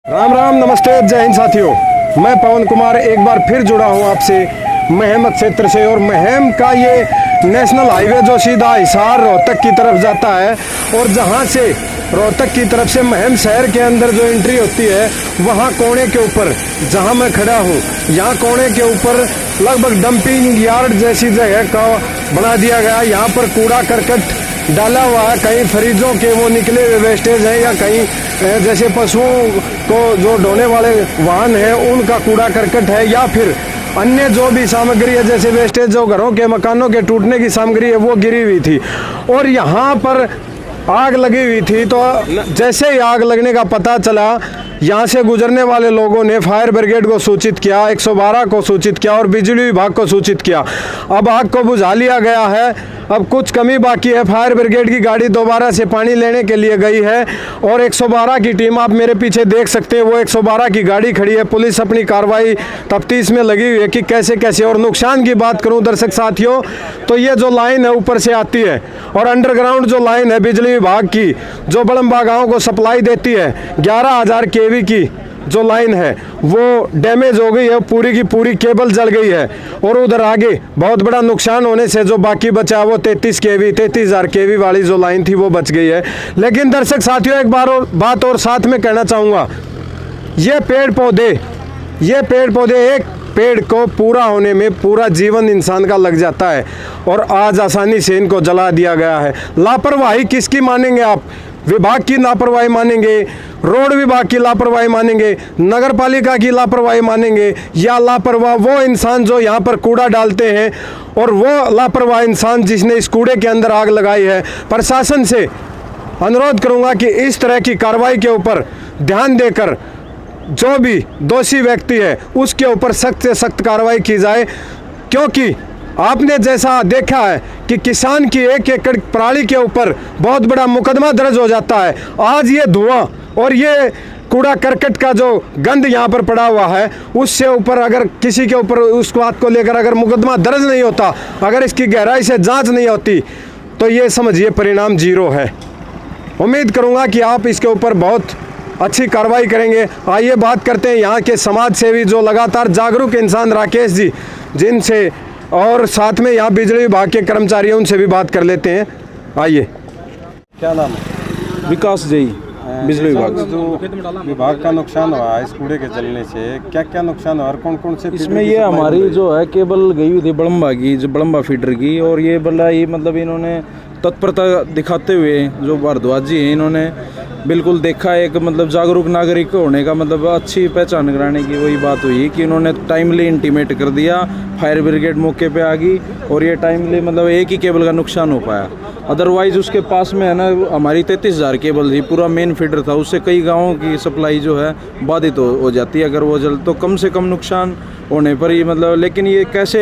राम राम, नमस्ते, जय हिंद साथियों। मैं पवन कुमार एक बार फिर जुड़ा हूँ आपसे महम क्षेत्र से। और महम का ये नेशनल हाईवे जो सीधा हिसार रोहतक की तरफ जाता है और जहाँ से रोहतक की तरफ से महम शहर के अंदर जो एंट्री होती है, वहाँ कोने के ऊपर जहाँ मैं खड़ा हूँ, यहाँ कोने के ऊपर लगभग डंपिंग यार्ड जैसी जगह का बना दिया गया। यहाँ पर कूड़ा करकट डाला हुआ है, कहीं फ्रिजों के वो निकले हुए वेस्टेज हैं या कहीं जैसे पशुओं को जो ढोने वाले वाहन हैं उनका कूड़ा करकट है, या फिर अन्य जो भी सामग्री है जैसे वेस्टेज जो घरों के मकानों के टूटने की सामग्री है वो गिरी हुई थी। और यहाँ पर आग लगी हुई थी। तो जैसे ही आग लगने का पता चला, यहाँ से गुजरने वाले लोगों ने फायर ब्रिगेड को सूचित किया, 112 को सूचित किया और बिजली विभाग को सूचित किया। अब आग को बुझा लिया गया है, अब कुछ कमी बाकी है। फायर ब्रिगेड की गाड़ी दोबारा से पानी लेने के लिए गई है और 112 की टीम आप मेरे पीछे देख सकते हैं, वो 112 की गाड़ी खड़ी है। पुलिस अपनी कार्रवाई तफ्तीश में लगी हुई है कि कैसे कैसे। और नुकसान की बात करूं दर्शक साथियों, तो ये जो लाइन है ऊपर से आती है और अंडरग्राउंड जो लाइन है बिजली विभाग की जो बड़म्बा गाँव को सप्लाई देती है, 11,000 kV की जो लाइन है वो डैमेज हो गई है, पूरी की पूरी केबल जल गई है। और उधर आगे बहुत बड़ा नुकसान होने से जो बाकी बचा वो 33,000 kV वाली जो लाइन थी वो बच गई है। लेकिन दर्शक साथियों, एक बात और साथ में कहना चाहूँगा, ये पेड़ पौधे एक पेड़ को पूरा होने में पूरा जीवन इंसान का लग जाता है और आज आसानी से इनको जला दिया गया है। लापरवाही किसकी मानेंगे आप? विभाग की लापरवाही मानेंगे, रोड विभाग की लापरवाही मानेंगे, नगर पालिका की लापरवाही मानेंगे, या लापरवाह वो इंसान जो यहाँ पर कूड़ा डालते हैं और वो लापरवाह इंसान जिसने इस कूड़े के अंदर आग लगाई है? प्रशासन से अनुरोध करूँगा कि इस तरह की कार्रवाई के ऊपर ध्यान देकर जो भी दोषी व्यक्ति है उसके ऊपर सख्त से सख्त कार्रवाई की जाए। क्योंकि आपने जैसा देखा है कि किसान की 1 एकड़ पराली के ऊपर बहुत बड़ा मुकदमा दर्ज हो जाता है। आज ये धुआं और ये कूड़ा करकट का जो गंद यहाँ पर पड़ा हुआ है, उससे ऊपर अगर किसी के ऊपर उस बात को लेकर अगर मुकदमा दर्ज नहीं होता, अगर इसकी गहराई से जांच नहीं होती, तो ये समझिए परिणाम 0 है। उम्मीद करूँगा कि आप इसके ऊपर बहुत अच्छी कार्रवाई करेंगे। आइए बात करते हैं यहाँ के समाज सेवी जो लगातार जागरूक इंसान राकेश जी, जिनसे और साथ में यहाँ बिजली विभाग के कर्मचारी हैं, उनसे भी बात कर लेते हैं। आइए, क्या नाम है? विकास जी, बिजली विभाग। जो विभाग का नुकसान हुआ है इस कूड़े के जलने से, क्या क्या नुकसान हुआ और कौन कौन से? इसमें ये हमारी जो है केबल गई हुई थी बड़म्बा की, जो बड़म्बा फीडर की, और ये बल्ला ये मतलब इन्होंने तत्परता दिखाते हुए जो भारद्वाज जी हैं, इन्होंने बिल्कुल देखा, एक मतलब जागरूक नागरिक होने का मतलब अच्छी पहचान कराने की वही बात हुई कि इन्होंने टाइमली इंटीमेट कर दिया, फायर ब्रिगेड मौके पे आ गई और ये टाइमली मतलब एक ही केबल का नुकसान हो पाया। अदरवाइज उसके पास में है ना हमारी 33,000 केबल थी, पूरा मेन फीडर था, उससे कई गाँवों की सप्लाई जो है बाधित हो जाती है अगर वो जल, तो कम से कम नुकसान होने पर ही मतलब। लेकिन ये कैसे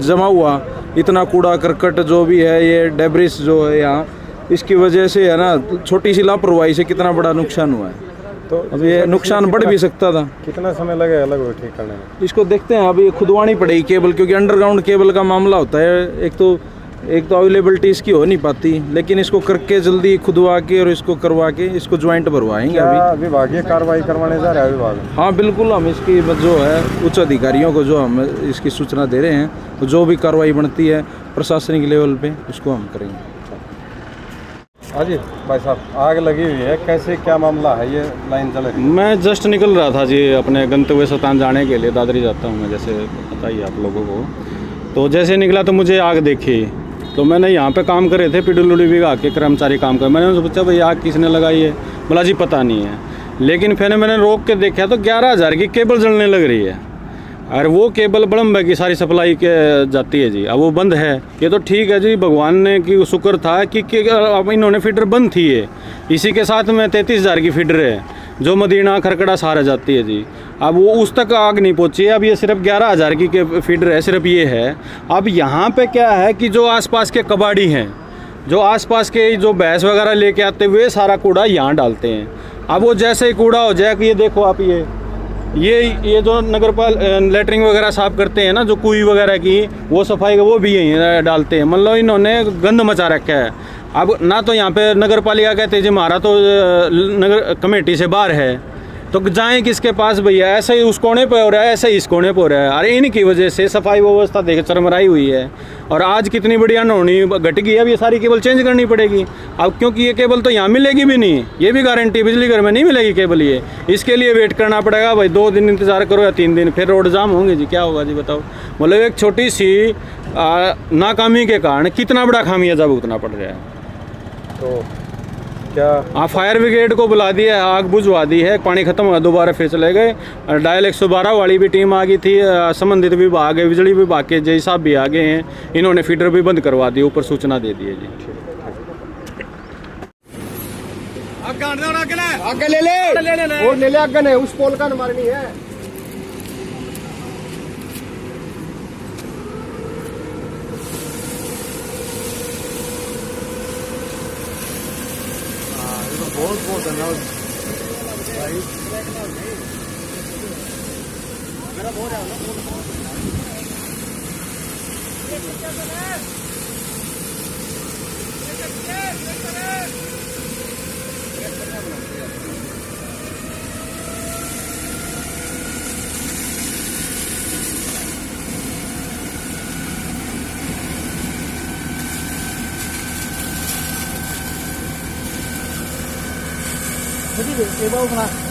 जमा हुआ इतना कूड़ा करकट जो भी है, ये डेब्रिस जो है यहाँ, इसकी वजह से है ना छोटी सी लापरवाही से कितना बड़ा नुकसान हुआ है। तो अब ये नुकसान बढ़ भी सकता था। कितना समय लगेगा लगभग ठीक करने में? इसको देखते हैं, अभी खुदवानी पड़ेगी केबल, क्योंकि अंडरग्राउंड केबल का मामला होता है। एक तो अवेलेबिलिटी इसकी हो नहीं पाती, लेकिन इसको करके जल्दी खुदवा के और इसको करवा के इसको ज्वाइंट भरवाएंगे। अभी विभागीय कार्रवाई करवाने जा रहा है विभाग? हाँ बिल्कुल, हम इसकी जो है उच्च अधिकारियों को जो हम इसकी सूचना दे रहे हैं, तो जो भी कार्रवाई बनती है प्रशासनिक लेवल पे उसको हम करेंगे। हाँ जी भाई साहब, आग लगी हुई है, कैसे क्या मामला है? ये लाइन जल रही है। मैं जस्ट निकल रहा था जी अपने गंतव्य स्थान जाने के लिए, दादरी जाता हूँ मैं, जैसे पता ही आप लोगों को। तो जैसे निकला तो मुझे आग देखी, तो मैंने यहाँ पे काम कर रहे थे पीडब्ल्यूडी विभाग के कर्मचारी काम कर, मैंने उनसे पूछा भाई आग किसने लगाई है? बोला जी पता नहीं है। लेकिन फिर मैंने रोक के देखा तो 11,000 की केबल जलने लग रही है, और वो केबल बड़म्बा की सारी सप्लाई के जाती है जी। अब वो बंद है, ये तो ठीक है जी, भगवान ने की शुक्र था कि अब इन्होंने फीडर बंद थी है। इसी के साथ में 33,000 की फीडर है जो मदीना खरकड़ा सारा जाती है जी। अब वो उस तक आग नहीं पहुंची है, अब ये सिर्फ 11,000 की फीडर है, सिर्फ ये है। अब यहाँ पे क्या है कि जो आसपास के कबाड़ी हैं, जो आसपास के जो भैंस वगैरह लेके आते हुए सारा कूड़ा यहाँ डालते हैं। अब वो जैसे ही कूड़ा हो जाए, ये देखो आप, ये जो नगरपाल लेटरिंग वगैरह साफ करते हैं ना, जो कुई वगैरह की वो सफाई का वो भी यहीं डालते हैं। मतलब इन्होंने गंद मचा रखा है। अब ना तो यहाँ पे नगर पालिका कहते हैं जी हमारा तो नगर कमेटी से बाहर है, तो जाएं किसके पास भैया? ऐसे ही उस कोने पे हो रहा है, ऐसे ही इस कोने पे हो रहा है। अरे इनकी वजह से सफाई व्यवस्था देख चरमराई हुई है। और आज कितनी बड़ी अनहोनी घट गई है, अब ये सारी केबल चेंज करनी पड़ेगी अब, क्योंकि ये केबल तो यहाँ मिलेगी भी नहीं, ये भी गारंटी बिजली घर में नहीं मिलेगी केबल। ये इसके लिए वेट करना पड़ेगा भाई, 2 दिन इंतज़ार करो या 3 दिन, फिर रोड जाम होंगे जी, क्या होगा जी बताओ। मतलब एक छोटी सी नाकामी के कारण कितना बड़ा खामियाजा भुगतना पड़ रहा है। तो क्या फायर ब्रिगेड को बुला दिया है, आग बुझवा दी है, पानी खत्म हुआ दोबारा फिर चले गए। डायल 112 वाली भी टीम आ गई थी, संबंधित विभाग है, बिजली विभाग के जय साहब भी आ गए हैं, इन्होंने फीडर भी बंद करवा दी, ऊपर सूचना दे दी है जी। आगे ले ले और ले ले आगे नहीं, उस पोल का न मारनी है। बहुत धन्यवाद Jadi, coba